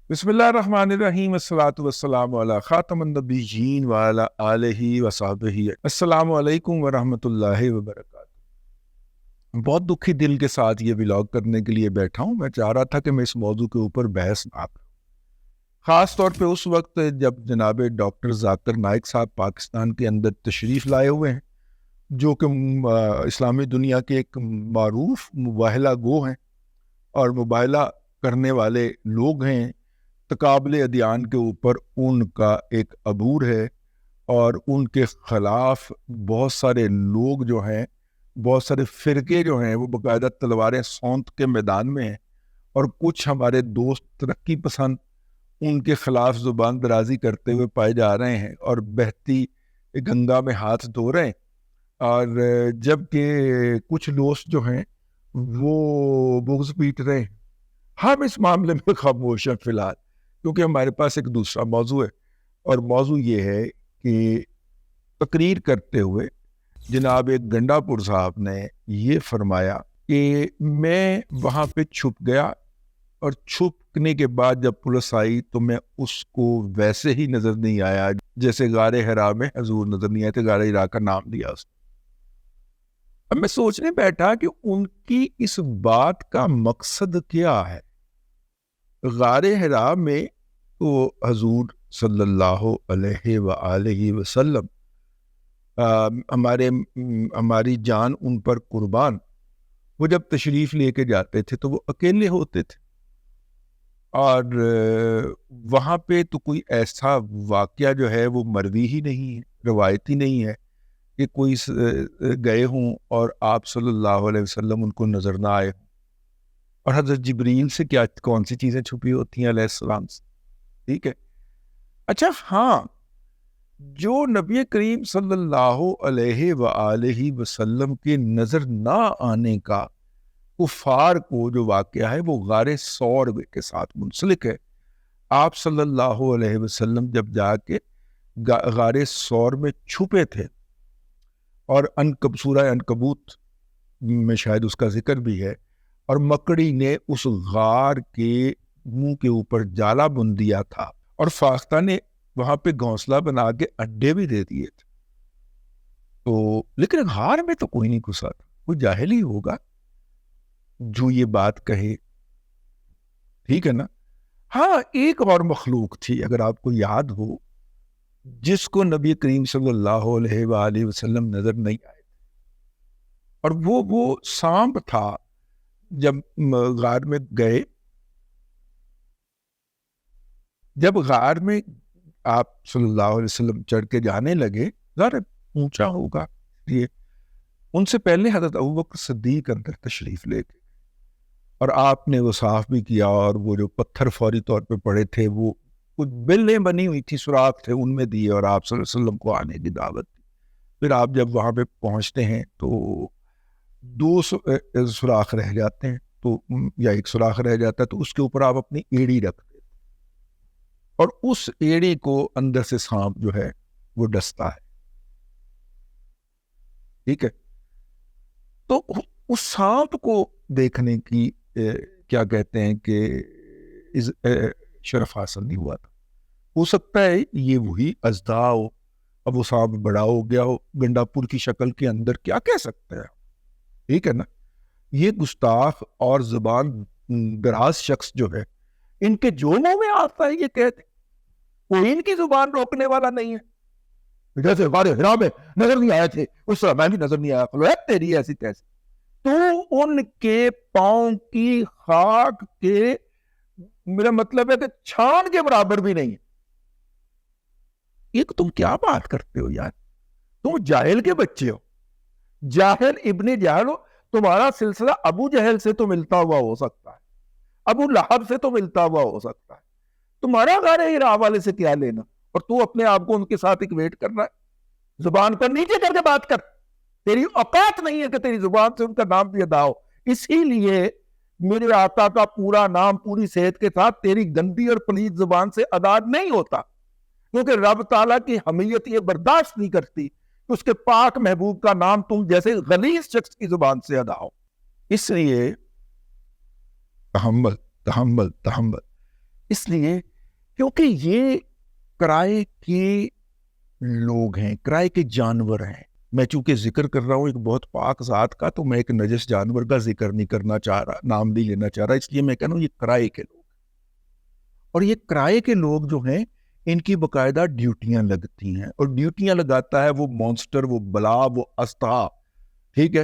بسم اللہ الرحمن الرحیم، الصلاۃ والسلام علی خاتم النبیین وعلی آلہ وصحبہ۔ السلام علیکم ورحمۃ اللہ وبرکاتہ۔ بہت دکھی دل کے ساتھ یہ ولاگ کرنے کے لیے بیٹھا ہوں۔ میں چاہ رہا تھا کہ میں اس موضوع کے اوپر بحث نہ کروں، خاص طور پہ اس وقت جب جناب ڈاکٹر ذاکر نائک صاحب پاکستان کے اندر تشریف لائے ہوئے ہیں، جو کہ اسلامی دنیا کے ایک معروف مباہلہ گو ہیں اور مباہلہ کرنے والے لوگ ہیں۔ تقابل ادیان کے اوپر ان کا ایک عبور ہے اور ان کے خلاف بہت سارے لوگ جو ہیں، بہت سارے فرقے جو ہیں، وہ باقاعدہ تلواریں سونت کے میدان میں ہیں، اور کچھ ہمارے دوست ترقی پسند ان کے خلاف زبان درازی کرتے ہوئے پائے جا رہے ہیں اور بہتی گنگا میں ہاتھ دھو رہے ہیں، اور جبکہ کچھ دوست جو ہیں وہ بغض پیٹ رہے ہیں۔ ہم اس معاملے میں خاموش ہیں فی الحال، کیونکہ ہمارے پاس ایک دوسرا موضوع ہے، اور موضوع یہ ہے کہ تقریر کرتے ہوئے جناب ایک گنڈا پور صاحب نے یہ فرمایا کہ میں وہاں پہ چھپ گیا، اور چھپنے کے بعد جب پولیس آئی تو میں اس کو ویسے ہی نظر نہیں آیا جیسے غار حرا میں حضور نظر نہیں آئے تھے۔ غار حرا کا نام لیا اس نے۔ اب میں سوچنے بیٹھا کہ ان کی اس بات کا مقصد کیا ہے۔ غار حرا میں تو حضور صلی اللہ علیہ وآلہ وسلم ہماری جان ان پر قربان، وہ جب تشریف لے کے جاتے تھے تو وہ اکیلے ہوتے تھے، اور وہاں پہ تو کوئی ایسا واقعہ جو ہے وہ مروی ہی نہیں ہے، روایتی نہیں ہے کہ کوئی گئے ہوں اور آپ صلی اللہ علیہ وسلم ان کو نظر نہ آئے ہوں۔ اور حضرت جبریل سے کون سی چیزیں چھپی ہوتی ہیں علیہ السلام سے؟ ٹھیک ہے، اچھا ہاں، جو نبی کریم صلی اللہ علیہ وآلہ وسلم کے نظر نہ آنے کا کفار کو جو واقعہ ہے وہ غار ثور کے ساتھ منسلک ہے۔ آپ صلی اللہ علیہ وسلم جب جا کے غار ثور میں چھپے تھے، اور سورہ عنکبوت میں شاید اس کا ذکر بھی ہے، اور مکڑی نے اس غار کے منہ کے اوپر جالا بن دیا تھا، اور فاختہ نے وہاں پہ گھونسلہ بنا کے انڈے بھی دے دیے تھے۔ تو لیکن غار میں تو کوئی نہیں گھسا تھا، کوئی جاہل ہی ہوگا جو یہ بات کہے، ٹھیک ہے نا۔ ہاں، ایک اور مخلوق تھی اگر آپ کو یاد ہو، جس کو نبی کریم صلی اللہ علیہ وآلہ وسلم نظر نہیں آئے، اور وہ سانپ تھا۔ جب غار میں گئے، جب غار میں آپ صلی اللہ علیہ وسلم چڑھ کے جانے لگے، ذرا اونچا ہوگا، یہ ان سے پہلے حضرت ابوبکر صدیق اندر تشریف لے گئے، اور آپ نے وہ صاف بھی کیا، اور وہ جو پتھر فوری طور پہ پڑے تھے، وہ کچھ بلیں بنی ہوئی تھی، سوراخ تھے، ان میں دیے، اور آپ صلی اللہ علیہ وسلم کو آنے کی دعوت دی۔ پھر آپ جب وہاں پہ پہنچتے ہیں تو دو سوراخ رہ جاتے ہیں، تو یا ایک سوراخ رہ جاتا ہے، تو اس کے اوپر آپ اپنی ایڑی رکھ دیتے، اور اس ایڑی کو اندر سے سانپ جو ہے وہ ڈستا ہے، ٹھیک ہے۔ تو اس سانپ کو دیکھنے کی کیا کہتے ہیں کہ شرف حاصل نہیں ہوا تھا۔ ہو سکتا ہے یہ وہی اژدھا ہو، اب وہ سانپ بڑا ہو گیا ہو گنڈا پور کی شکل کے اندر، کیا کہہ سکتے ہیں، ٹھیک ہے نا۔ یہ گستاخ اور زبان دراز شخص جو ہے، ان کے جو منہ میں آتا ہے یہ کہتے، کوئی ان کی زبان روکنے والا نہیں ہے۔ جیسے غار حرا میں نظر نہیں آئے تھے، اس طرح میں بھی نظر نہیں آیا، تیری ایسی تیسی۔ تو ان کے پاؤں کی خاک کے، میرا مطلب ہے کہ چھان کے برابر بھی نہیں ہے۔ ایک تم کیا بات کرتے ہو یار، تم جاہل کے بچے ہو، جاہل ابن جاہل ہو۔ تمہارا سلسلہ ابو جہل سے تو ملتا ہوا ہو سکتا ہے، ابو لہب سے تو ملتا ہوا ہو سکتا ہے، تمہارا غار حرا والے سے کیا لینا، اور تو اپنے آپ کو ان کے ساتھ ایکویٹ کر رہا ہے۔ زبان پر نیچے کر کے بات کر، تیری اوقات نہیں ہے کہ تیری زبان سے ان کا نام بھی ادا ہو۔ اسی لیے میرے آقا کا پورا نام پوری صحت کے ساتھ تیری گندی اور پلید زبان سے ادا نہیں ہوتا، کیونکہ رب تعالیٰ کی حمیت یہ برداشت نہیں کرتی کہ اس کے پاک محبوب کا نام تم جیسے غلیظ شخص کی زبان سے ادا ہو۔ اس لیے تحمل تحمل تحمل، اس لیے کیونکہ یہ کرائے کے لوگ ہیں، کرائے کے جانور ہیں. میں چونکہ ذکر کر رہا ہوں ایک بہت پاک ذات کا، تو میں ایک نجس جانور کا ذکر نہیں کرنا چاہ رہا، نام نہیں لینا چاہ رہا، اس لیے میں کہہ رہا ہوں یہ کرائے کے لوگ. اور یہ کرائے کے لوگ جو ہیں ان کی باقاعدہ ڈیوٹیاں لگتی ہیں، اور ڈیوٹیاں لگاتا ہے وہ مونسٹر، وہ بلا، وہ استا، ٹھیک ہے،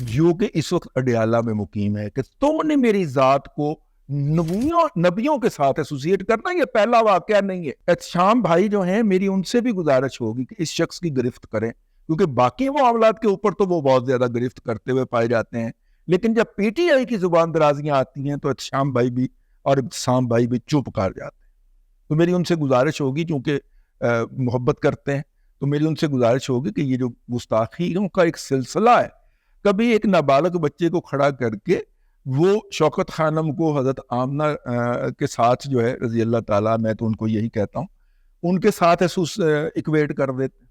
جو کہ اس وقت اڈیالہ میں مقیم ہے، کہ تم نے میری ذات کو نبیوں کے ساتھ ایسوسیٹ کرنا. یہ پہلا واقعہ نہیں ہے. احتشام بھائی جو ہیں، میری ان سے بھی گزارش ہوگی کہ اس شخص کی گرفت کریں، کیونکہ باقی معاملات کے اوپر تو وہ بہت زیادہ گرفت کرتے ہوئے پائے جاتے ہیں، لیکن جب پی ٹی آئی کی زبان درازیاں آتی ہیں تو احتشام بھائی بھی اور ابتسام بھائی بھی چپ کر جاتے ہیں. تو میری ان سے گزارش ہوگی، چونکہ محبت کرتے ہیں، تو میری ان سے گزارش ہوگی کہ یہ جو گستاخیوں کا ایک سلسلہ ہے، کبھی ایک نابالغ بچے کو کھڑا کر کے وہ شوکت خانم کو حضرت آمنہ کے ساتھ جو ہے رضی اللہ تعالیٰ، میں تو ان کو یہی کہتا ہوں، ان کے ساتھ اکویٹ کر دیتے.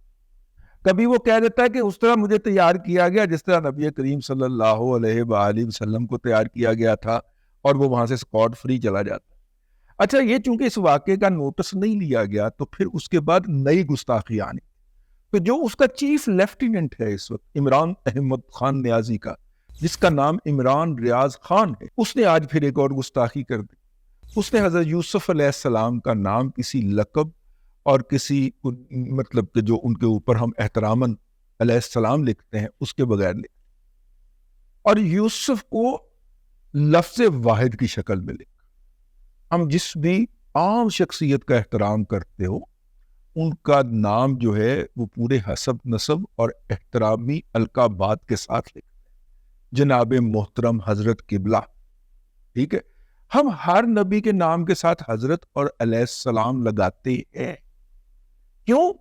کبھی وہ کہہ دیتا ہے کہ اس طرح مجھے تیار کیا گیا جس طرح نبی کریم صلی اللہ علیہ وآلہ وسلم کو تیار کیا گیا تھا، اور وہ وہاں سے اسکاٹ فری چلا جاتا. اچھا، یہ چونکہ اس واقعے کا نوٹس نہیں لیا گیا، تو پھر اس کے بعد نئی گستاخی آنی. تو جو اس کا چیف لیفٹیننٹ ہے اس وقت، عمران احمد خان نیازی کا، جس کا نام عمران ریاض خان ہے، اس نے آج پھر ایک اور گستاخی کر دی. اس نے حضرت یوسف علیہ السلام کا نام کسی لقب اور کسی مطلب کہ جو ان کے اوپر ہم احتراماً علیہ السلام لکھتے ہیں اس کے بغیر لکھتے، اور یوسف کو لفظ واحد کی شکل میں لکھا. ہم جس بھی عام شخصیت کا احترام کرتے ہو ان کا نام جو ہے وہ پورے حسب نسب اور احترامی القابات کے ساتھ لکھتے ہیں. جناب محترم حضرت قبلہ، ٹھیک ہے. ہم ہر نبی کے نام کے ساتھ حضرت اور علیہ السلام لگاتے ہیں. کیوں؟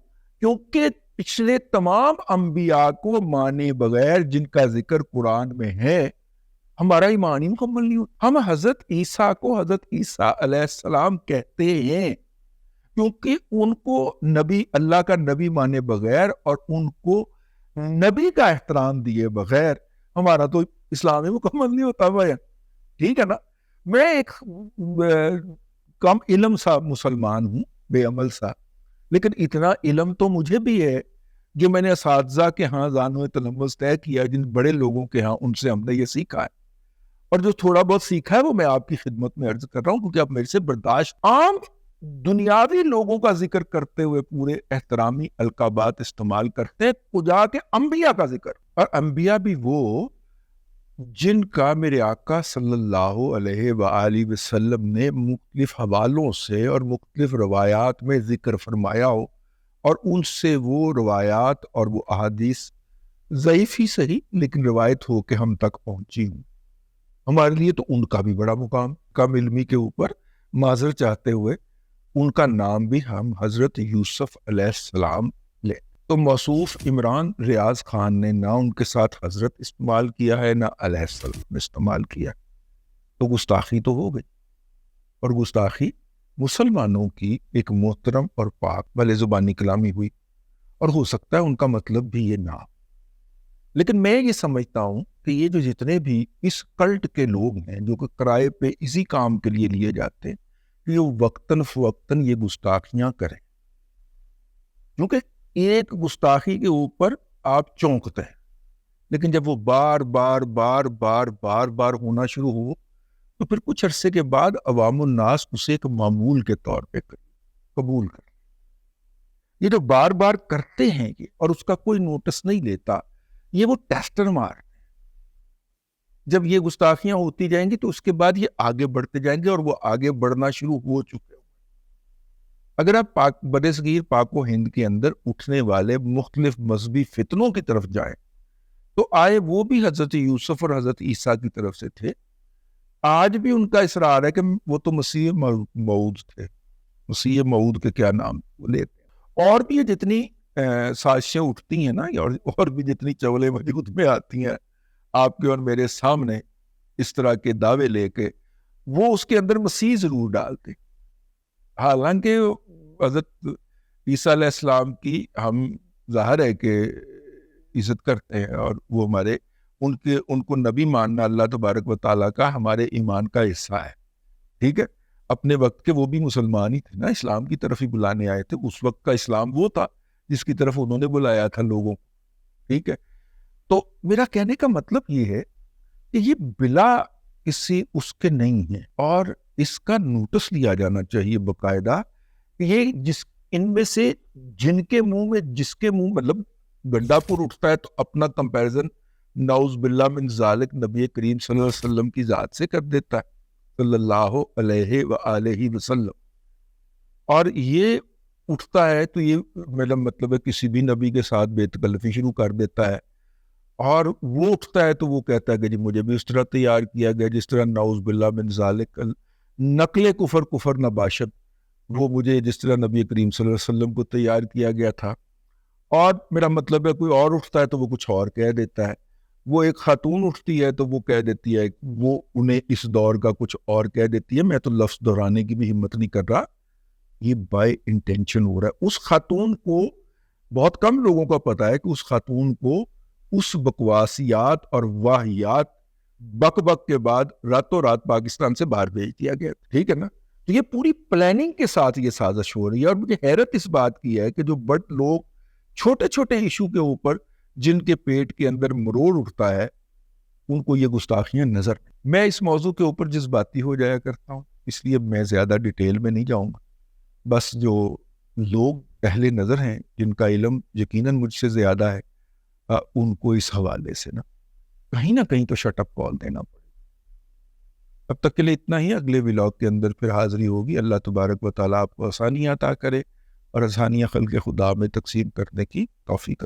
کیونکہ پچھلے تمام انبیاء کو مانے بغیر جن کا ذکر قرآن میں ہے، ہمارا ایمان ہی مکمل نہیں ہوتا. ہم حضرت عیسیٰ کو حضرت عیسیٰ علیہ السلام کہتے ہیں کیونکہ ان کو نبی، اللہ کا نبی مانے بغیر اور ان کو نبی کا احترام دیے بغیر ہمارا تو اسلام ہی مکمل نہیں ہوتا بھائی. ٹھیک ہے نا. میں ایک کم علم سا مسلمان ہوں، بے عمل سا، لیکن اتنا علم تو مجھے بھی ہے جو میں نے اساتذہ کے ہاں زانو تلمذ طے کیا، جن بڑے لوگوں کے ہاں، ان سے ہم نے یہ سیکھا ہے. اور جو تھوڑا بہت سیکھا ہے وہ میں آپ کی خدمت میں عرض کر رہا ہوں، کیونکہ آپ میرے سے برداشت. عام دنیاوی لوگوں کا ذکر کرتے ہوئے پورے احترامی القابات استعمال کرتے ہیں، کجا کے انبیاء کا ذکر. اور انبیاء بھی وہ جن کا میرے آقا صلی اللہ علیہ وآلہ وسلم نے مختلف حوالوں سے اور مختلف روایات میں ذکر فرمایا ہو، اور ان سے وہ روایات اور وہ احادیث ضعیف ہی صحیح لیکن روایت ہو کے ہم تک پہنچی ہوں. ہمارے لیے تو ان کا بھی بڑا مقام، کم علمی کے اوپر معذرت چاہتے ہوئے ان کا نام بھی ہم حضرت یوسف علیہ السلام لیں. تو موصوف عمران ریاض خان نے نہ ان کے ساتھ حضرت استعمال کیا ہے نہ علیہ السلام استعمال کیا، تو گستاخی تو ہو گئی. اور گستاخی مسلمانوں کی ایک محترم اور پاک بھلے زبانی کلامی ہوئی، اور ہو سکتا ہے ان کا مطلب بھی یہ نہ. لیکن میں یہ سمجھتا ہوں کہ یہ جو جتنے بھی اس کلٹ کے لوگ ہیں جو کہ کرائے پہ اسی کام کے لیے لیے جاتے ہیں، کہ وہ وقتاً فوقتاً یہ گستاخیاں کریں. کیونکہ ایک گستاخی کے اوپر آپ چونکتے ہیں، لیکن جب وہ بار بار بار بار بار بار ہونا شروع ہو تو پھر کچھ عرصے کے بعد عوام الناس اسے ایک معمول کے طور پہ قبول کریں. یہ جو بار بار کرتے ہیں یہ اور اس کا کوئی نوٹس نہیں لیتا، یہ وہ ٹیسٹر مار. جب یہ گستاخیاں ہوتی جائیں گی تو اس کے بعد یہ آگے بڑھتے جائیں گے، اور وہ آگے بڑھنا شروع ہو چکے. اگر آپ بر صغیر پاک و ہند کے اندر اٹھنے والے مختلف مذہبی فتنوں کی طرف جائیں تو آئے وہ بھی حضرت یوسف اور حضرت عیسیٰ کی طرف سے تھے. آج بھی ان کا اصرار ہے کہ وہ تو مسیح موعود تھے. مسیح موعود کے کیا نام وہ لیتے ہیں. اور بھی یہ جتنی سازشیں اٹھتی ہیں نا، اور بھی جتنی چولے وجود میں آتی ہیں آپ کے اور میرے سامنے اس طرح کے دعوے لے کے، وہ اس کے اندر مسیح ضرور ڈالتے. حالانکہ حضرت عیسیٰ علیہ السلام کی ہم ظاہر ہے کہ عزت کرتے ہیں، اور وہ ہمارے ان کو نبی ماننا اللہ تبارک و تعالیٰ کا ہمارے ایمان کا حصہ ہے. ٹھیک ہے. اپنے وقت کے وہ بھی مسلمان ہی تھے نا, اسلام کی طرف ہی بلانے آئے تھے. اس وقت کا اسلام وہ تھا جس کی طرف انہوں نے بلایا تھا لوگوں کو. ٹھیک ہے, تو میرا کہنے کا مطلب یہ ہے کہ یہ بلا کسی اس کے نہیں ہے, اور اس کا نوٹس لیا جانا چاہیے باقاعدہ کہ یہ ان میں سے جن کے منہ میں جس کے منہ مطلب گنڈا پور اٹھتا ہے تو اپنا کمپیرزن نعوذ باللہ من ذالک نبی کریم صلی اللہ علیہ وسلم کی ذات سے کر دیتا ہے صلی اللہ علیہ وآلہ وسلم, اور یہ اٹھتا ہے تو یہ میرا مطلب ہے کسی بھی نبی کے ساتھ بے تکلفی شروع کر دیتا ہے, اور وہ اٹھتا ہے تو وہ کہتا ہے کہ جی مجھے بھی اس طرح تیار کیا گیا جس طرح نعوذ باللہ من ذالک نقل کفر نباشد, وہ مجھے جس طرح نبی کریم صلی اللہ علیہ وسلم کو تیار کیا گیا تھا. اور میرا مطلب ہے کوئی اور اٹھتا ہے تو وہ کچھ اور کہہ دیتا ہے, وہ ایک خاتون اٹھتی ہے تو وہ کہہ دیتی ہے, وہ انہیں اس دور کا کچھ اور کہہ دیتی ہے. میں تو لفظ دہرانے کی بھی ہمت نہیں کر رہا, یہ بائی انٹینشن ہو رہا ہے. اس خاتون کو بہت کم لوگوں کا پتا ہے کہ اس خاتون کو اس بکواسیات اور واہیات بک کے بعد راتوں رات پاکستان سے باہر بھیج دیا گیا. ٹھیک ہے نا, تو یہ پوری پلاننگ کے ساتھ یہ سازش ہو رہی ہے. اور مجھے حیرت اس بات کی ہے کہ جو بڑے لوگ چھوٹے چھوٹے ایشو کے اوپر جن کے پیٹ کے اندر مروڑ اٹھتا ہے ان کو یہ گستاخیاں نظر. میں اس موضوع کے اوپر جذباتی ہو جایا کرتا ہوں, اس لیے میں زیادہ ڈیٹیل میں نہیں جاؤں گا. بس جو لوگ اہل نظر ہیں جن کا علم یقیناً مجھ سے زیادہ ہے, ان کو اس حوالے سے نہ کہیں تو شٹ اپ کال دینا پڑے. اب تک کے لیے اتنا ہی. اگلے ولاگ کے اندر پھر حاضری ہوگی. اللہ تبارک و تعالیٰ آپ کو آسانیاں عطا کرے اور آسانیاں خلق خدا میں تقسیم کرنے کی توفیق.